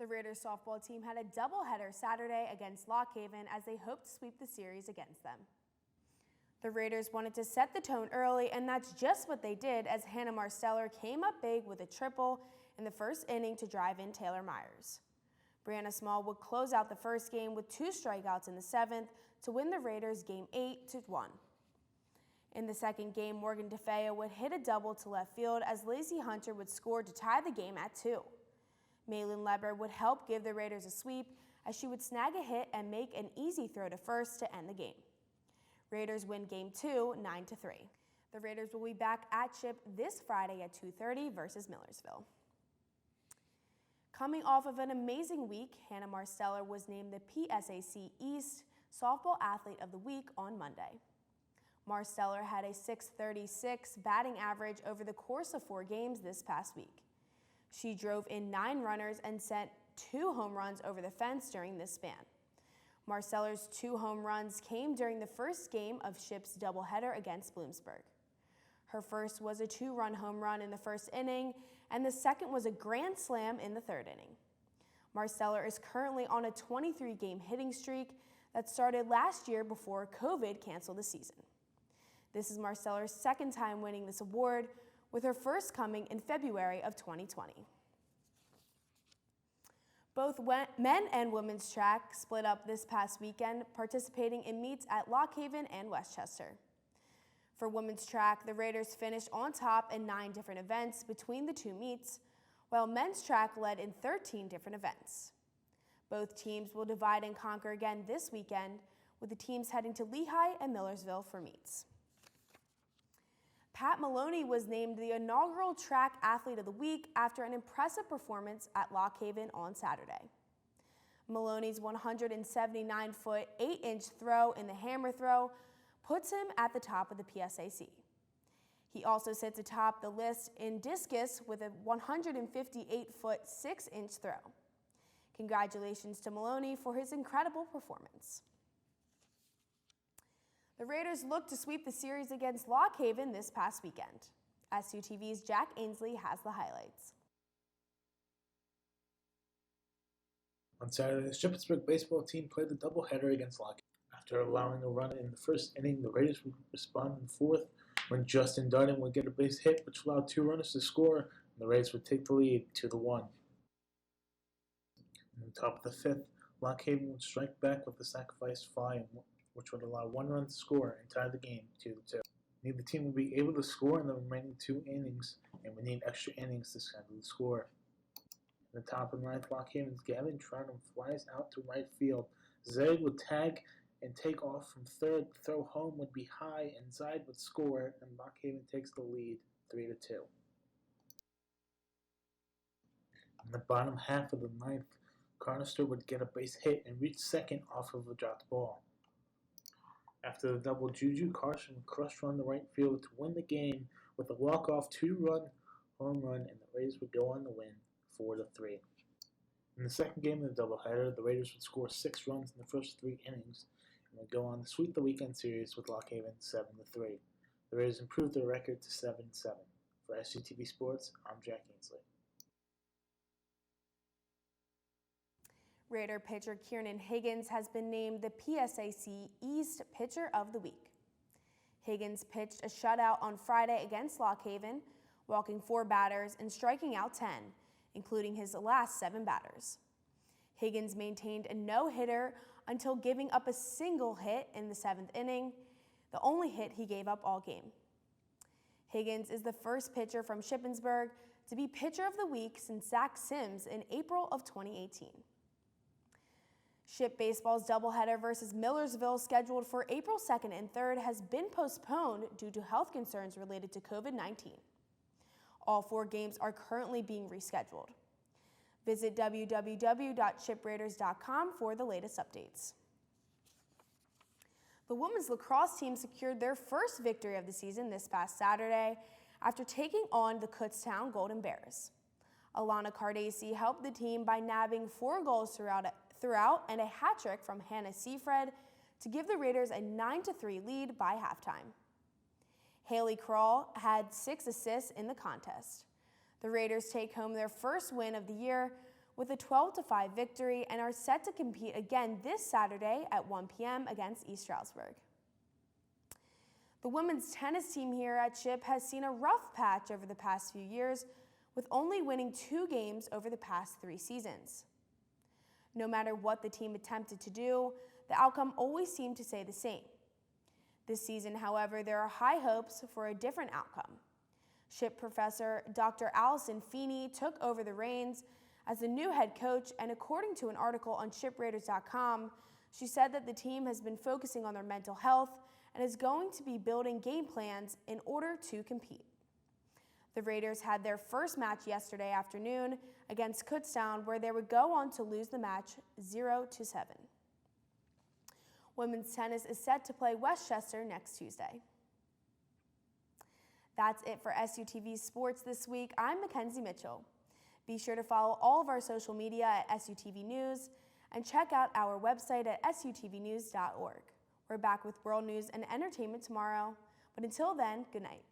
The Raiders softball team had a doubleheader Saturday against Lock Haven as they hoped to sweep the series against them. The Raiders wanted to set the tone early, and that's just what they did as Hannah Marsteller came up big with a triple in the first inning to drive in Taylor Myers. Brianna Small would close out the first game with 2 strikeouts in the 7th to win the Raiders game 8-1. In the second game, Morgan DeFeo would hit a double to left field as Lacey Hunter would score to tie the game at 2. Malin Leber would help give the Raiders a sweep as she would snag a hit and make an easy throw to first to end the game. Raiders win game 2, 9-3. The Raiders will be back at Chip this Friday at 2:30 versus Millersville. Coming off of an amazing week, Hannah Marsteller was named the PSAC East Softball Athlete of the Week on Monday. Marsteller had a .636 batting average over the course of 4 games this past week. She drove in 9 runners and sent 2 home runs over the fence during this span. Marsteller's 2 home runs came during the first game of Chip's doubleheader against Bloomsburg. Her first was a 2-run home run in the first inning, and the second was a grand slam in the 3rd inning. Marsteller is currently on a 23-game hitting streak that started last year before COVID canceled the season. This is Marsteller's 2nd time winning this award, with her first coming in February of 2020. Both men and women's track split up this past weekend, participating in meets at Lock Haven and Westchester. For women's track, the Raiders finished on top in 9 different events between the 2 meets, while men's track led in 13 different events. Both teams will divide and conquer again this weekend, with the teams heading to Lehigh and Millersville for meets. Pat Maloney was named the inaugural Track Athlete of the Week after an impressive performance at Lock Haven on Saturday. Maloney's 179-foot, 8-inch throw in the hammer throw puts him at the top of the PSAC. He also sits atop the list in discus with a 158-foot, 6-inch throw. Congratulations to Maloney for his incredible performance. The Raiders look to sweep the series against Lock Haven this past weekend. SUTV's Jack Ainsley has the highlights. On Saturday, the Shippensburg baseball team played the doubleheader against Lock Haven. After allowing a run in the first inning, the Raiders would respond in the 4th when Justin Dunham would get a base hit, which allowed 2 runners to score, and the Raiders would take the lead 2-1. In the top of the 5th, Lock Haven would strike back with a sacrifice fly, which would allow 1 run to score and tie the game 2-2. Neither team would be able to score in the remaining 2 innings and would need extra innings to settle the score. In the top of the 9th, Lock Haven's Gavin Troutman flies out to right field. Zaid would tag and take off from 3rd. The throw home would be high, and Zaid would score, and Lock Haven takes the lead 3-2. In the bottom half of the 9th, Carnister would get a base hit and reach 2nd off of a dropped ball. After the double, Juju Carson would crush run the right field to win the game with a walk-off 2-run home run, and the Raiders would go on to win 4-3. In the second game of the doubleheader, the Raiders would score 6 runs in the first 3 innings and would go on to sweep the weekend series with Lock Haven 7-3. The Raiders improved their record to 7-7. For SUTV Sports, I'm Jack Ainsley. Raider pitcher Kieran Higgins has been named the PSAC East Pitcher of the Week. Higgins pitched a shutout on Friday against Lock Haven, walking 4 batters and striking out 10, including his last 7 batters. Higgins maintained a no-hitter until giving up a single hit in the 7th inning, the only hit he gave up all game. Higgins is the first pitcher from Shippensburg to be Pitcher of the Week since Zach Sims in April of 2018. Ship Baseball's doubleheader versus Millersville, scheduled for April 2nd and 3rd, has been postponed due to health concerns related to COVID-19. All 4 games are currently being rescheduled. Visit www.shipraiders.com for the latest updates. The women's lacrosse team secured their first victory of the season this past Saturday after taking on the Kutztown Golden Bears. Alana Cardacy helped the team by nabbing 4 goals throughout and a hat trick from Hannah Seafred to give the Raiders a 9-3 lead by halftime. Haley Kroll had 6 assists in the contest. The Raiders take home their first win of the year with a 12-5 victory and are set to compete again this Saturday at 1 p.m. against East Stroudsburg. The women's tennis team here at SHIP has seen a rough patch over the past few years, with only winning 2 games over the past 3 seasons. No matter what the team attempted to do, the outcome always seemed to stay the same. This season, however, there are high hopes for a different outcome. SHIP professor Dr. Allison Feeney took over the reins as the new head coach, and according to an article on ShipRaiders.com, she said that the team has been focusing on their mental health and is going to be building game plans in order to compete. The Raiders had their first match yesterday afternoon against Kutztown, where they would go on to lose the match 0-7. Women's tennis is set to play Westchester next Tuesday. That's it for SUTV Sports this week. I'm Mackenzie Mitchell. Be sure to follow all of our social media at SUTV News and check out our website at sutvnews.org. We're back with world news and entertainment tomorrow, but until then, good night.